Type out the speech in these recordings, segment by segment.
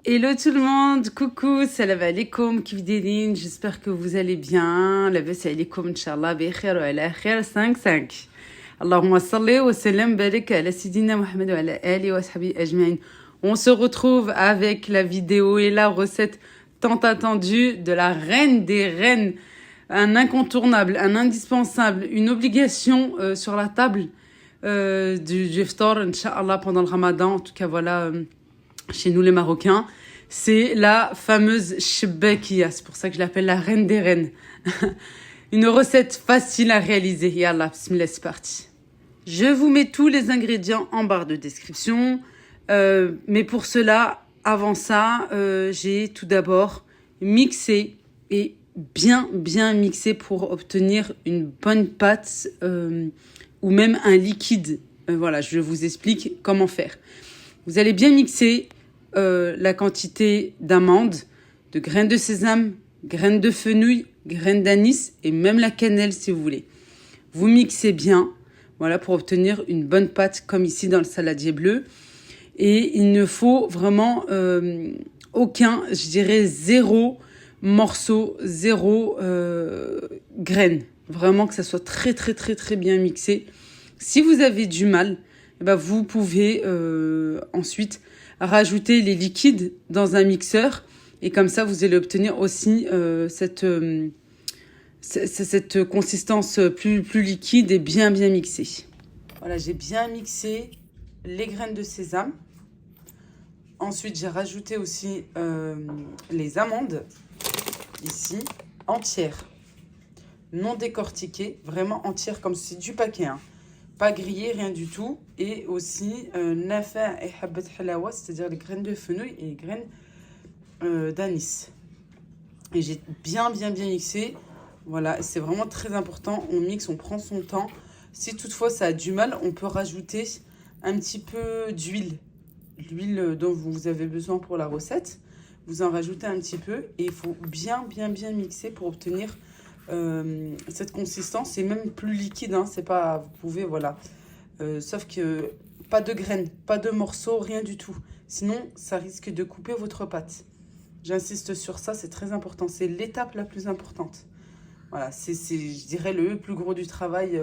Hello tout le monde, coucou, salam alaikum, kif dirin, j'espère que vous allez bien. Labas alaikum, Inch'Allah, bikhair wa ala khair 5-5. Allahumma salli wa sallam barik ala Sidina Muhammad wa ala ali wa sahbihi ajma'in. On se retrouve avec la vidéo et la recette tant attendue de la reine des reines. Un incontournable, un indispensable, une obligation sur la table du iftar, Inch'Allah, pendant le Ramadan. En tout cas, voilà... chez nous les Marocains, c'est la fameuse shbakia. C'est pour ça que je l'appelle la reine des reines. Une recette facile à réaliser. Yallah, bismillah, c'est parti. Je vous mets tous les ingrédients en barre de description. Mais pour cela, avant ça, j'ai tout d'abord mixé et bien mixé pour obtenir une bonne pâte ou même un liquide. Voilà, je vous explique comment faire. Vous allez bien mixer la quantité d'amandes, de graines de sésame, graines de fenouil, graines d'anis et même la cannelle si vous voulez. Vous mixez bien, voilà, pour obtenir une bonne pâte comme ici dans le saladier bleu. Et il ne faut vraiment aucun, je dirais zéro morceau, zéro graine. Vraiment que ça soit très bien mixé. Si vous avez du mal, eh ben vous pouvez ensuite rajouter les liquides dans un mixeur et comme ça vous allez obtenir aussi cette consistance plus liquide et bien mixée. Voilà, j'ai bien mixé les graines de sésame. Ensuite, j'ai rajouté aussi les amandes, ici, entières, non décortiquées, vraiment entières comme c'est du paquet, hein. Pas grillé, rien du tout. Et aussi nafa et habbat halawa, c'est-à-dire les graines de fenouil et les graines d'anis. Et j'ai bien mixé. Voilà, c'est vraiment très important. On mixe, on prend son temps. Si toutefois ça a du mal, on peut rajouter un petit peu d'huile. L'huile dont vous avez besoin pour la recette. Vous en rajoutez un petit peu et il faut bien mixer pour obtenir cette consistance. C'est même plus liquide, hein, c'est pas, vous pouvez, voilà. Sauf que pas de graines, pas de morceaux, rien du tout. Sinon, ça risque de couper votre pâte. J'insiste sur ça, c'est très important. C'est l'étape la plus importante. Voilà, c'est je dirais, le plus gros du travail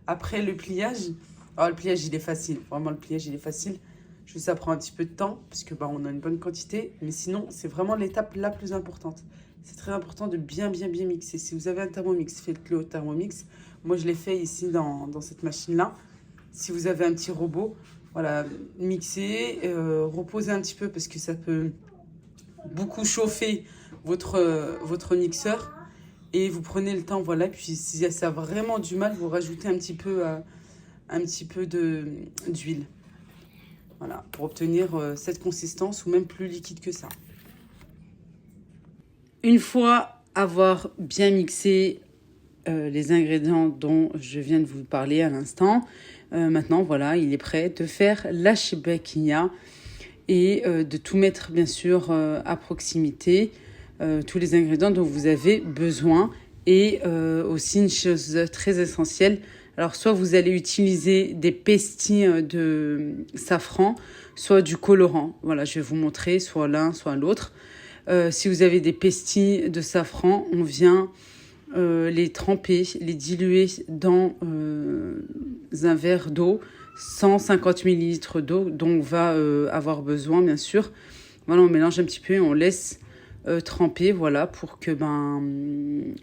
après le pliage. Alors, le pliage, il est facile. Vraiment, le pliage, il est facile. Juste, ça prend un petit peu de temps, puisque bah, on a une bonne quantité. Mais sinon, c'est vraiment l'étape la plus importante. C'est très important de bien mixer. Si vous avez un thermomix, faites-le au thermomix. Moi, je l'ai fait ici dans cette machine-là. Si vous avez un petit robot, voilà, mixez, reposez un petit peu parce que ça peut beaucoup chauffer votre mixeur. Et vous prenez le temps, voilà. Puis si ça a vraiment du mal, vous rajoutez un petit peu d'huile. Voilà, pour obtenir cette consistance ou même plus liquide que ça. Une fois avoir bien mixé les ingrédients dont je viens de vous parler à l'instant, maintenant, voilà, il est prêt de faire la shbakia et de tout mettre, bien sûr, à proximité, tous les ingrédients dont vous avez besoin. Et aussi une chose très essentielle, alors soit vous allez utiliser des pestilles de safran, soit du colorant. Voilà, je vais vous montrer soit l'un, soit l'autre. Si vous avez des pestilles de safran, on vient les tremper, les diluer dans un verre d'eau, 150 ml d'eau dont on va avoir besoin, bien sûr. Voilà, on mélange un petit peu et on laisse tremper, voilà, pour que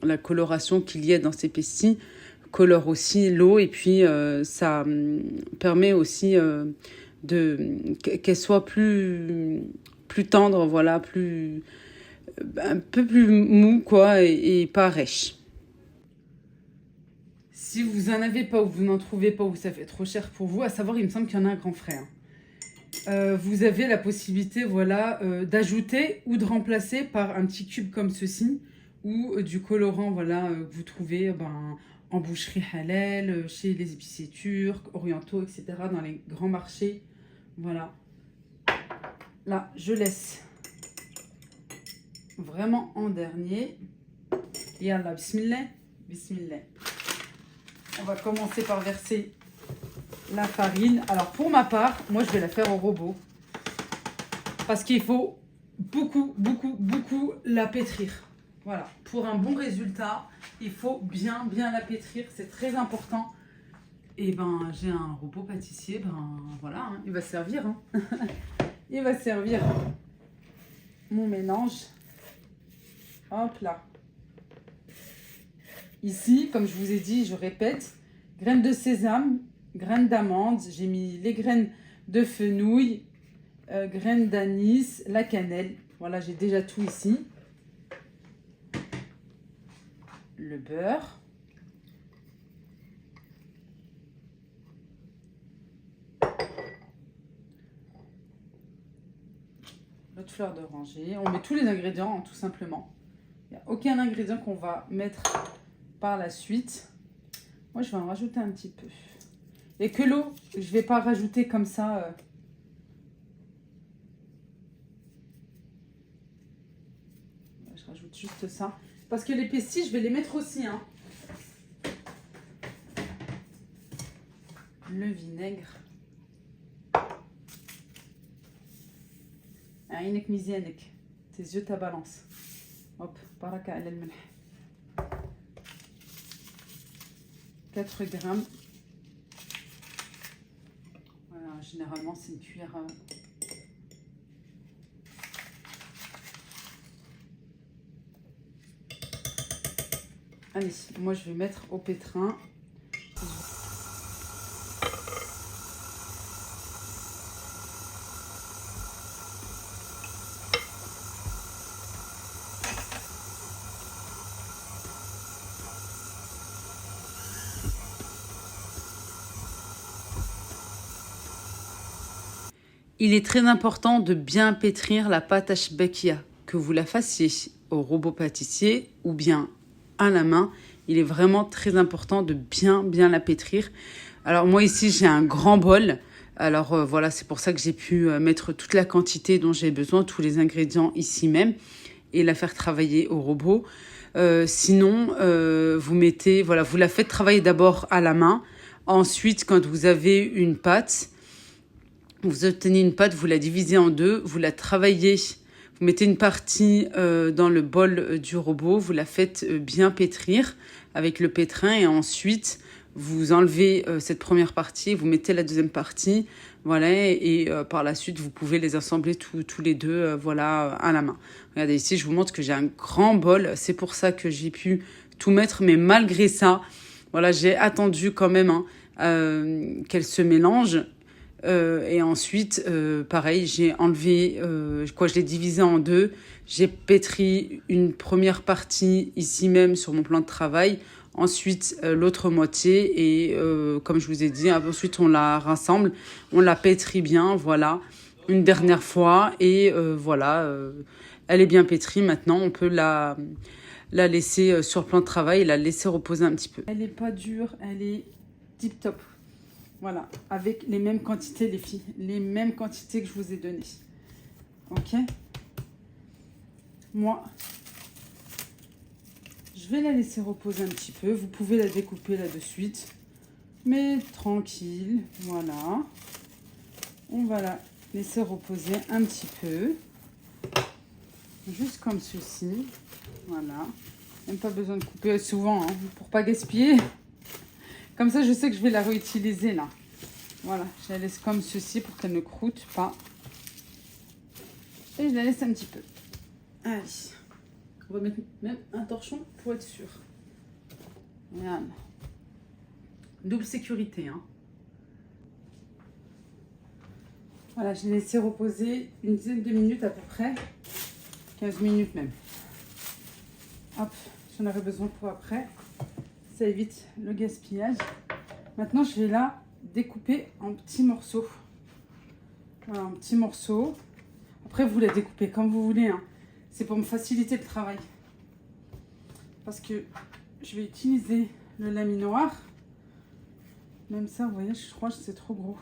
la coloration qu'il y ait dans ces pestilles colore aussi l'eau et puis ça permet aussi qu'elle soit plus tendre, voilà, un peu plus mou, quoi, et pas rêche. Si vous en avez pas ou vous n'en trouvez pas ou ça fait trop cher pour vous, à savoir, il me semble qu'il y en a un grand frère. Vous avez la possibilité, voilà, d'ajouter ou de remplacer par un petit cube comme ceci ou du colorant, voilà, que vous trouvez en boucherie halal, chez les épiciers turcs, orientaux, etc., dans les grands marchés. Voilà. Là, je laisse vraiment en dernier. Et Allah, bismillah. On va commencer par verser la farine. Alors, pour ma part, moi, je vais la faire au robot. Parce qu'il faut beaucoup la pétrir. Voilà, pour un bon résultat, il faut bien la pétrir, c'est très important. Et ben, j'ai un robot pâtissier, ben voilà, hein, il va servir. Hein. Il va servir mon mélange. Hop là. Ici, comme je vous ai dit, je répète, graines de sésame, graines d'amande, j'ai mis les graines de fenouil, graines d'anis, la cannelle. Voilà, j'ai déjà tout ici. Le beurre. L'autre fleur d'oranger. On met tous les ingrédients, hein, tout simplement. Il n'y a aucun ingrédient qu'on va mettre par la suite. Moi, je vais en rajouter un petit peu. Et que l'eau, je ne vais pas rajouter comme ça. Je rajoute juste ça. Parce que les pestis, je vais les mettre aussi. Hein. Le vinaigre. عينك ميزانك. Tes yeux, ta balance. Hop, baraka ala al-milh. 4 grammes. Voilà, généralement, c'est une cuillère. Allez, moi, je vais mettre au pétrin. Il est très important de bien pétrir la pâte à shbakia, que vous la fassiez au robot pâtissier ou bien à la main. Il est vraiment très important de bien la pétrir. Alors moi ici j'ai un grand bol. Alors voilà, c'est pour ça que j'ai pu mettre toute la quantité dont j'ai besoin, tous les ingrédients ici même et la faire travailler au robot. Sinon, vous mettez, voilà, vous la faites travailler d'abord à la main. Ensuite, quand vous avez une pâte, vous obtenez une pâte, vous la divisez en deux, vous la travaillez, vous mettez une partie dans le bol du robot, vous la faites bien pétrir avec le pétrin et ensuite vous enlevez cette première partie, vous mettez la deuxième partie, voilà, et par la suite vous pouvez les assembler tous les deux, voilà, à la main. Regardez ici, je vous montre que j'ai un grand bol, c'est pour ça que j'ai pu tout mettre, mais malgré ça, voilà, j'ai attendu quand même hein, qu'elle se mélange. Et ensuite, pareil, j'ai enlevé, je l'ai divisé en deux. J'ai pétri une première partie ici même sur mon plan de travail. Ensuite, l'autre moitié. Et comme je vous ai dit, ensuite on la rassemble. On la pétrit bien, voilà. Une dernière fois. Et voilà, elle est bien pétrie. Maintenant, on peut la laisser sur le plan de travail et la laisser reposer un petit peu. Elle n'est pas dure, elle est tip top. Voilà, avec les mêmes quantités, les filles. Les mêmes quantités que je vous ai données. Ok? Moi, je vais la laisser reposer un petit peu. Vous pouvez la découper là de suite. Mais tranquille, voilà. On va la laisser reposer un petit peu. Juste comme ceci. Voilà. Même pas besoin de couper souvent, hein, pour pas gaspiller. Comme ça, je sais que je vais la réutiliser là. Voilà, je la laisse comme ceci pour qu'elle ne croûte pas. Et je la laisse un petit peu. Allez, on va mettre même un torchon pour être sûr. Voilà. Double sécurité. Hein. Voilà, je l'ai laissé reposer une dizaine de minutes à peu près. 15 minutes même. Hop, j'en aurai besoin pour après. Ça évite le gaspillage. Maintenant, je vais la découper en petits morceaux. Voilà, en petits morceaux. Après, vous la découpez comme vous voulez. Hein. C'est pour me faciliter le travail. Parce que je vais utiliser le laminoir. Même ça, vous voyez, je crois que c'est trop gros.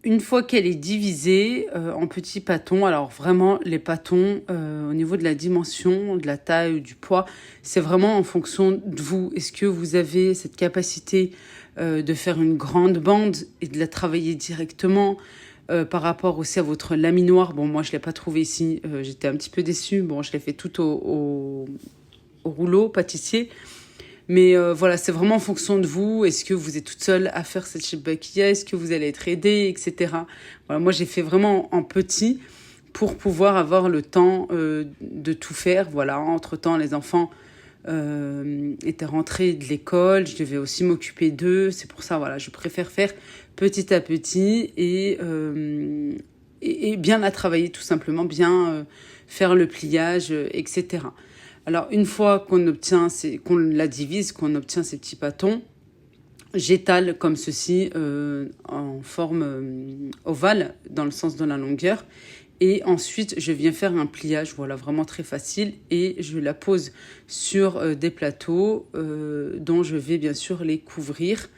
une fois qu'elle est divisée en petits pâtons, alors vraiment les pâtons au niveau de la dimension, de la taille, du poids, c'est vraiment en fonction de vous. Est-ce que vous avez cette capacité de faire une grande bande et de la travailler directement par rapport aussi à votre laminoir? Bon, moi je ne l'ai pas trouvé ici, j'étais un petit peu déçue. Bon, je l'ai fait tout au rouleau pâtissier. Mais voilà, c'est vraiment en fonction de vous. Est-ce que vous êtes toute seule à faire cette shibakiya? Est-ce que vous allez être aidée, etc. Voilà, moi, j'ai fait vraiment en petit pour pouvoir avoir le temps de tout faire. Voilà, entre-temps, les enfants étaient rentrés de l'école. Je devais aussi m'occuper d'eux. C'est pour ça, voilà, je préfère faire petit à petit et bien la travailler, tout simplement, bien faire le pliage, etc. Alors, une fois qu'on la divise, qu'on obtient ces petits pâtons, j'étale comme ceci en forme ovale dans le sens de la longueur. Et ensuite, je viens faire un pliage, voilà, vraiment très facile. Et je la pose sur des plateaux dont je vais bien sûr les couvrir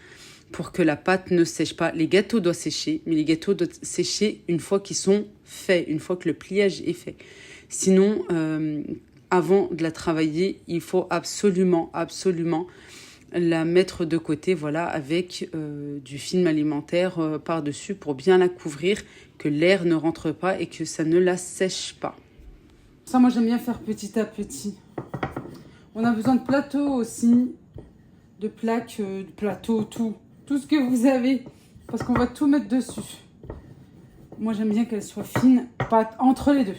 pour que la pâte ne sèche pas. Les gâteaux doivent sécher, mais les gâteaux doivent sécher une fois qu'ils sont faits, une fois que le pliage est fait. Sinon, avant de la travailler, il faut absolument la mettre de côté, voilà, avec du film alimentaire par-dessus pour bien la couvrir, que l'air ne rentre pas et que ça ne la sèche pas. Ça, moi, j'aime bien faire petit à petit. On a besoin de plateaux aussi, de plaques, de plateaux, tout ce que vous avez, parce qu'on va tout mettre dessus. Moi, j'aime bien qu'elles soient fines, pas entre les deux.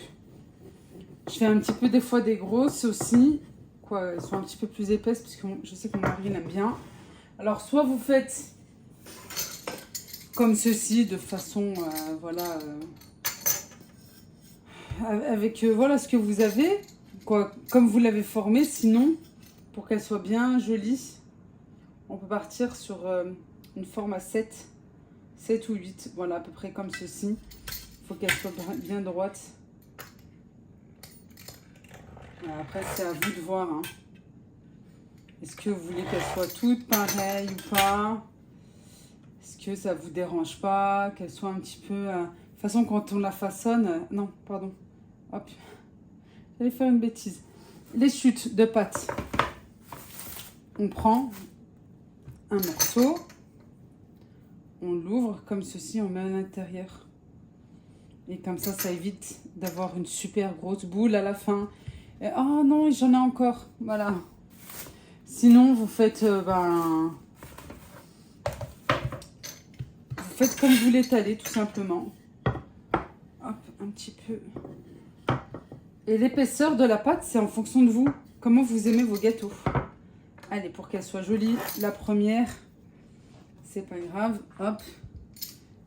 Je fais un petit peu des fois des grosses aussi. Quoi, elles sont un petit peu plus épaisses parce que je sais que mon mari l'aime bien. Alors, soit vous faites comme ceci, de façon, voilà, avec voilà ce que vous avez, quoi, comme vous l'avez formé. Sinon, pour qu'elle soit bien jolie, on peut partir sur une forme à 7 ou 8. Voilà, à peu près comme ceci. Il faut qu'elle soit bien droite. Après, c'est à vous de voir. Hein. Est-ce que vous voulez qu'elles soient toutes pareilles ou pas? Est-ce que ça vous dérange pas? Qu'elles soient un petit peu... De toute façon, quand on la façonne... non, pardon. Hop. J'allais faire une bêtise. Les chutes de pâte. On prend un morceau. On l'ouvre comme ceci. On met à l'intérieur. Et comme ça évite d'avoir une super grosse boule à la fin. Et, oh non, j'en ai encore. Voilà. Sinon, vous faites... vous faites comme vous l'étalez, tout simplement. Hop, un petit peu. Et l'épaisseur de la pâte, c'est en fonction de vous. Comment vous aimez vos gâteaux. Allez, pour qu'elle soit jolie, la première, c'est pas grave. Hop.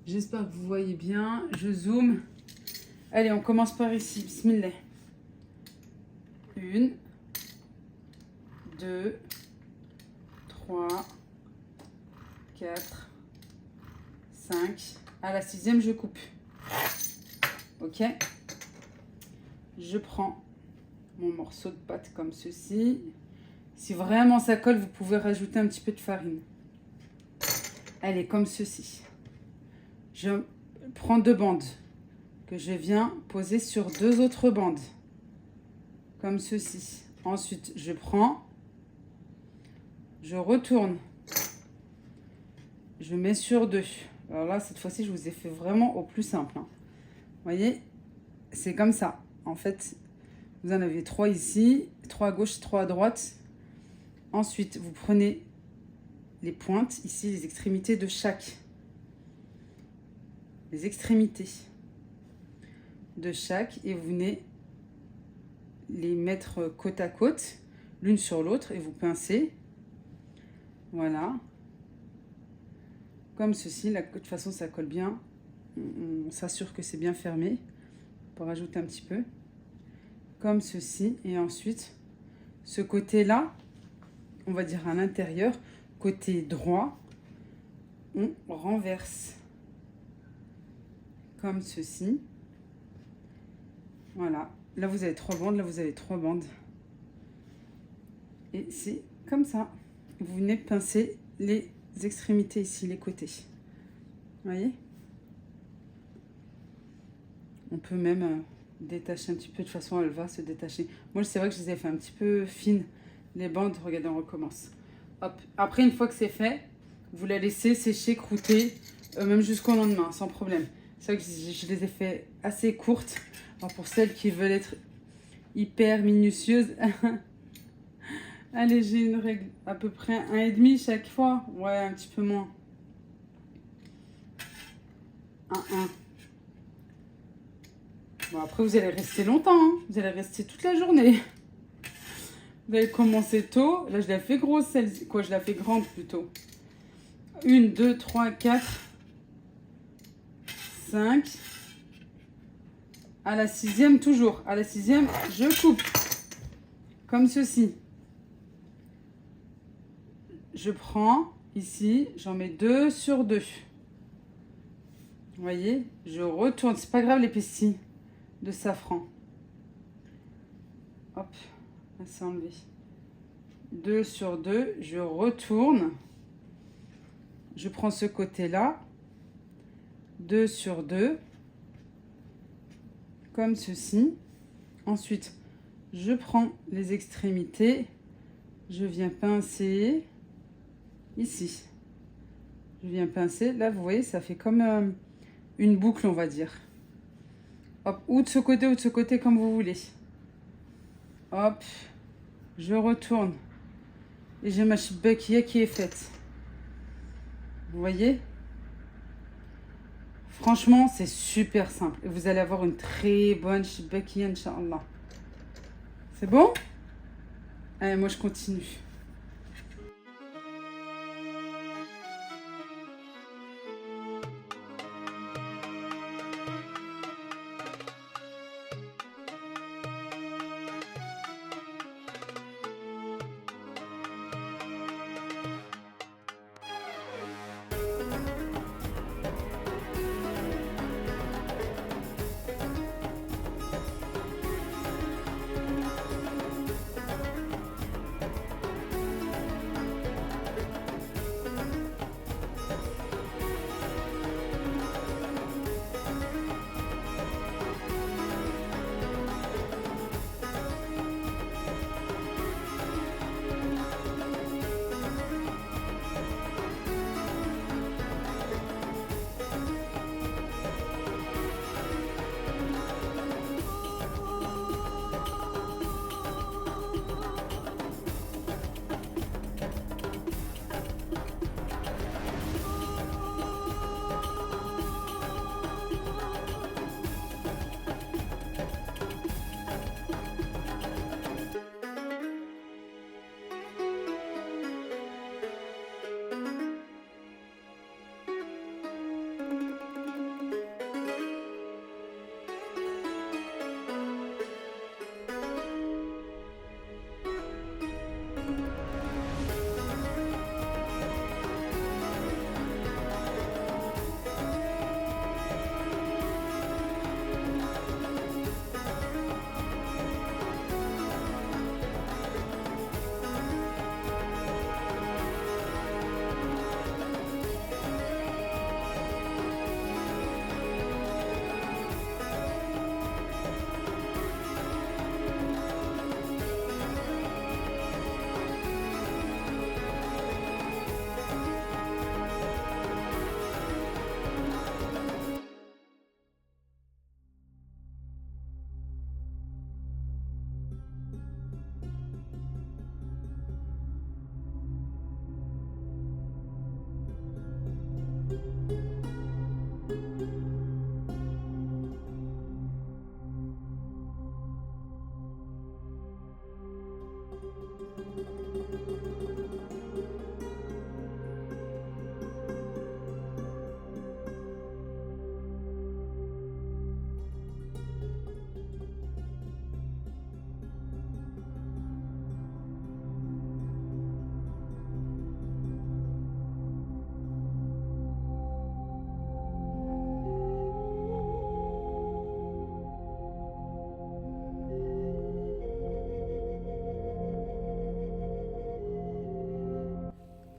J'espère que vous voyez bien. Je zoome. Allez, on commence par ici. Bismillah. 1, 2, 3, 4, 5. À la 6e, je coupe. Ok. Je prends mon morceau de pâte comme ceci. Si vraiment ça colle, vous pouvez rajouter un petit peu de farine. Allez, comme ceci. Je prends 2 bandes que je viens poser sur 2 autres bandes. Comme ceci. Ensuite, je prends, je retourne, je mets sur 2. Alors là, cette fois-ci, je vous ai fait vraiment au plus simple. Hein. Vous voyez, c'est comme ça. En fait, vous en avez 3 ici, 3 à gauche, 3 à droite. Ensuite, vous prenez les pointes, ici, les extrémités de chaque. Les extrémités de chaque. Et vous venez les mettre côte à côte, l'une sur l'autre, et vous pincez. Voilà. Comme ceci. De toute façon, ça colle bien. On s'assure que c'est bien fermé. On peut rajouter un petit peu. Comme ceci. Et ensuite, ce côté-là, on va dire à l'intérieur, côté droit, on renverse. Comme ceci. Voilà. Là, vous avez 3 bandes. Là, vous avez 3 bandes. Et c'est comme ça. Vous venez pincer les extrémités ici, les côtés. Vous voyez? On peut même détacher un petit peu. De toute façon, elle va se détacher. Moi, c'est vrai que je les ai fait un petit peu fines, les bandes. Regardez, on recommence. Hop. Après, une fois que c'est fait, vous la laissez sécher, croûter, même jusqu'au lendemain, sans problème. C'est vrai que je les ai fait assez courtes. Alors, pour celles qui veulent être hyper minutieuses, allez, j'ai une règle. À peu près 1,5 chaque fois. Ouais, un petit peu moins. 1. Bon, après, vous allez rester longtemps. Hein. Vous allez rester toute la journée. Vous allez commencer tôt. Là, je la fais grosse, celle-ci. Quoi, je la fais grande plutôt. 1, 2, 3, 4, 5. À la 6e, toujours. À la 6e, je coupe. Comme ceci. Je prends ici, j'en mets 2 sur 2. Vous voyez, je retourne. C'est pas grave l'épaissie de safran. Hop, là c'est enlevé. 2 sur 2, je retourne. Je prends ce côté-là. 2 sur 2. Comme ceci. Ensuite, je prends les extrémités. Je viens pincer ici. Je viens pincer. Là, vous voyez, ça fait comme une boucle, on va dire. Hop, ou de ce côté, comme vous voulez. Hop, je retourne. Et j'ai ma shibakiya qui est faite. Vous voyez? Franchement, c'est super simple. Et vous allez avoir une très bonne shibakiya, Inch'Allah. C'est bon? Allez, moi, je continue.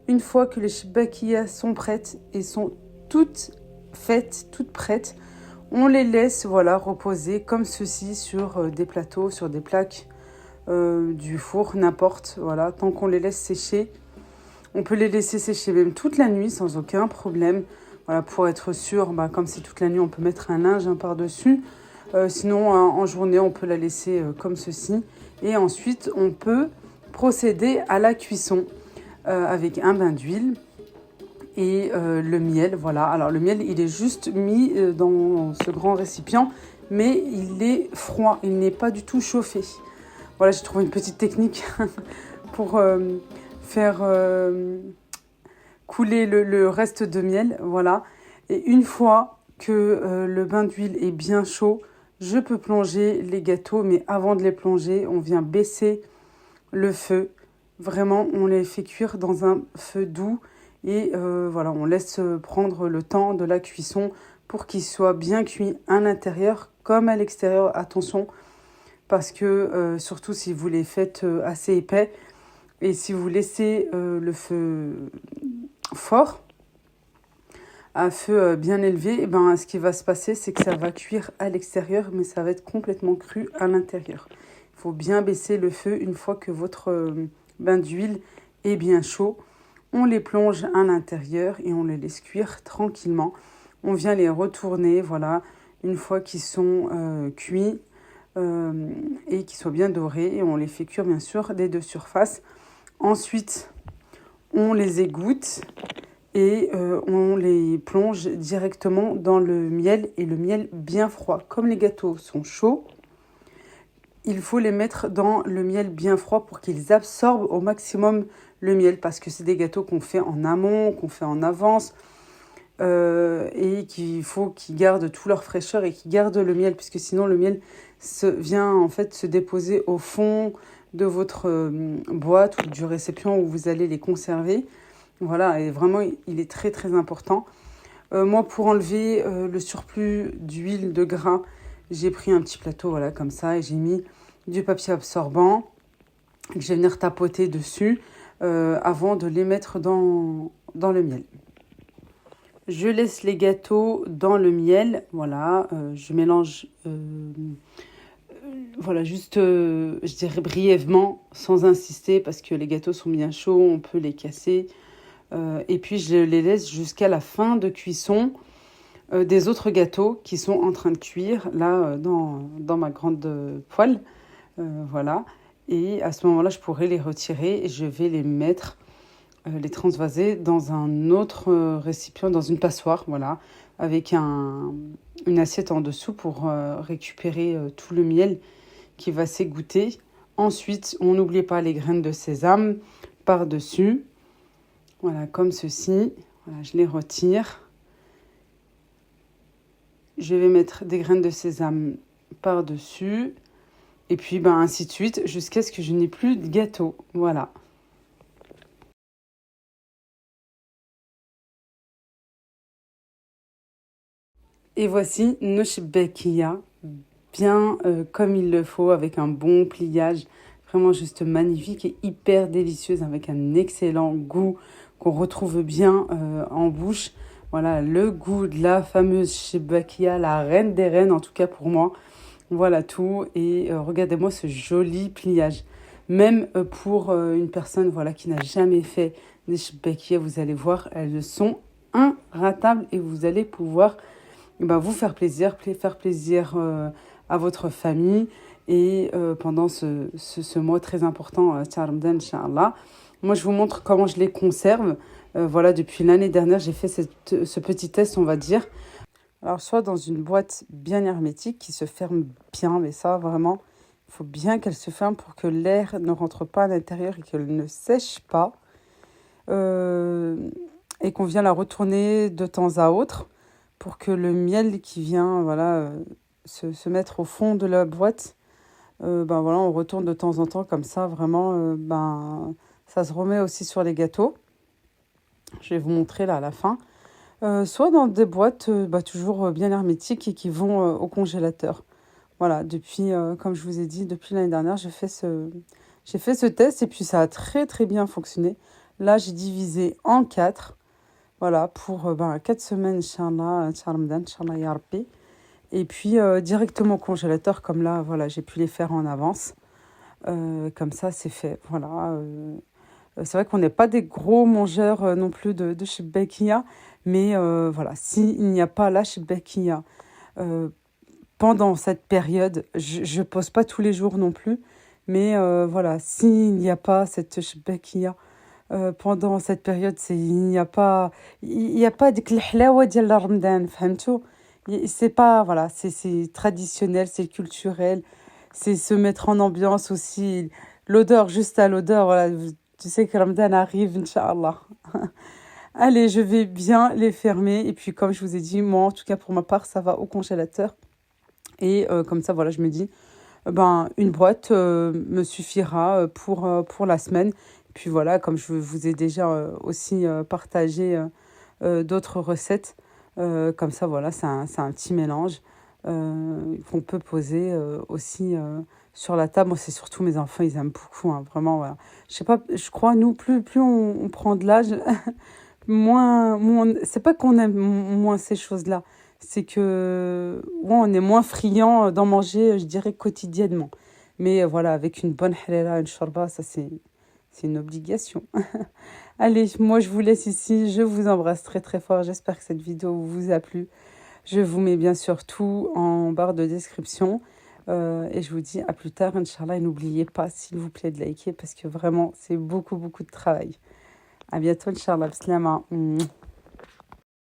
Une fois que les shibakiyas sont prêtes et sont toutes faites, toutes prêtes, On les laisse voilà, reposer comme ceci sur des plateaux, sur des plaques du four, n'importe. Voilà, tant qu'on les laisse sécher. On peut les laisser sécher même toute la nuit sans aucun problème. Voilà, pour être sûr, comme c'est toute la nuit, on peut mettre un linge par-dessus. Sinon, en journée, on peut la laisser comme ceci. Et ensuite, on peut procéder à la cuisson avec un bain d'huile et le miel. Voilà, alors le miel, il est juste mis dans ce grand récipient, mais il est froid, il n'est pas du tout chauffé. Voilà, j'ai trouvé une petite technique pour faire couler le reste de miel. Voilà, et une fois que le bain d'huile est bien chaud, je peux plonger les gâteaux, mais avant de les plonger, on vient baisser le feu. Vraiment, on les fait cuire dans un feu doux et voilà, on laisse prendre le temps de la cuisson pour qu'ils soient bien cuits à l'intérieur comme à l'extérieur. Attention, parce que surtout si vous les faites assez épais et si vous laissez le feu fort, à feu bien élevé, ce qui va se passer, c'est que ça va cuire à l'extérieur, mais ça va être complètement cru à l'intérieur. Il faut bien baisser le feu une fois que votre bain d'huile est bien chaud. On les plonge à l'intérieur et on les laisse cuire tranquillement. On vient les retourner, voilà, une fois qu'ils sont cuits et qu'ils soient bien dorés. Et on les fait cuire, bien sûr, des deux surfaces. Ensuite, on les égoutte et on les plonge directement dans le miel, et le miel bien froid. Comme les gâteaux sont chauds, il faut les mettre dans le miel bien froid pour qu'ils absorbent au maximum le miel, parce que c'est des gâteaux qu'on fait en amont, qu'on fait en avance, et qu'il faut qu'ils gardent toute leur fraîcheur et qu'ils gardent le miel, puisque sinon le miel vient en fait se déposer au fond de votre boîte ou du récipient où vous allez les conserver. Voilà, et vraiment, il est très très important. Moi, pour enlever le surplus d'huile, de gras, j'ai pris un petit plateau, voilà, comme ça, et j'ai mis du papier absorbant. Je vais venir tapoter dessus avant de les mettre dans le miel. Je laisse les gâteaux dans le miel, voilà, je mélange, voilà, juste, je dirais brièvement, sans insister, parce que les gâteaux sont bien chauds, on peut les casser. Et puis je les laisse jusqu'à la fin de cuisson des autres gâteaux qui sont en train de cuire là dans ma grande poêle. Voilà. Et à ce moment-là, je pourrais les retirer et je vais les mettre, les transvaser dans un autre récipient, dans une passoire, voilà, avec une assiette en dessous pour récupérer tout le miel qui va s'égoutter. Ensuite, on n'oublie pas les graines de sésame par-dessus. Voilà, comme ceci. Voilà, je les retire. Je vais mettre des graines de sésame par-dessus. Et puis, ainsi de suite, jusqu'à ce que je n'ai plus de gâteau. Voilà. Et voici nos shibbakia, bien comme il le faut, avec un bon pliage. Vraiment juste magnifique et hyper délicieuse, avec un excellent goût qu'on retrouve bien en bouche. Voilà, le goût de la fameuse shibbakia, la reine des reines, en tout cas pour moi. Voilà tout. Et regardez-moi ce joli pliage. Même pour une personne voilà, qui n'a jamais fait des shibbakia, vous allez voir, elles sont inratables et vous allez pouvoir vous faire plaisir à votre famille. Et pendant ce mois très important, Ramadan, Inch'Allah, moi, je vous montre comment je les conserve. Voilà, depuis l'année dernière, j'ai fait ce petit test, on va dire. Alors, soit dans une boîte bien hermétique qui se ferme bien, mais ça, vraiment, il faut bien qu'elle se ferme pour que l'air ne rentre pas à l'intérieur et qu'elle ne sèche pas. Et qu'on vient la retourner de temps à autre pour que le miel qui vient se mettre au fond de la boîte, voilà, on retourne de temps en temps comme ça, vraiment, ça se remet aussi sur les gâteaux. Je vais vous montrer là à la fin. Soit dans des boîtes toujours bien hermétiques et qui vont au congélateur. Voilà, depuis, comme je vous ai dit, depuis l'année dernière, j'ai fait ce test et puis ça a très très bien fonctionné. Là, j'ai divisé en 4. Voilà, pour 4 semaines, Inch'Allah, Ramadan, Inch'Allah, Ya Rabbi. Et puis directement au congélateur, comme là, voilà, j'ai pu les faire en avance. Comme ça, c'est fait. Voilà. C'est vrai qu'on n'est pas des gros mangeurs non plus de chez Bekia, mais voilà, s'il n'y a pas là chez Bekia, euh, pendant cette période, je ne pose pas tous les jours non plus, mais voilà, s'il n'y a pas cette chez Bekia, pendant cette période, il n'y a pas ديك الحلاوة ديال رمضان فهمتوا. C'est pas, voilà, c'est traditionnel, c'est culturel, c'est se mettre en ambiance aussi. L'odeur, juste à l'odeur, voilà, tu sais que Ramadan arrive, Inch'Allah. Allez, je vais bien les fermer. Et puis, comme je vous ai dit, moi, en tout cas, pour ma part, ça va au congélateur. Et comme ça, voilà, je me dis, ben, une boîte me suffira pour la semaine. Puis voilà, comme je vous ai déjà aussi partagé d'autres recettes, comme ça, voilà, c'est un petit mélange qu'on peut poser aussi sur la table. Moi, c'est surtout mes enfants, ils aiment beaucoup, hein, vraiment, voilà. Je sais pas, je crois, nous, plus on prend de l'âge, moins c'est pas qu'on aime moins ces choses-là, c'est que ouais, on est moins friand d'en manger, je dirais, quotidiennement. Mais voilà, avec une bonne halala, une shorba, ça c'est une obligation. Allez, moi je vous laisse ici, je vous embrasse très très fort, j'espère que cette vidéo vous a plu. Je vous mets bien sûr tout en barre de description. Et je vous dis à plus tard, Inch'Allah. Et n'oubliez pas, s'il vous plaît, de liker parce que vraiment, c'est beaucoup, beaucoup de travail. À bientôt, Inch'Allah. Bislama.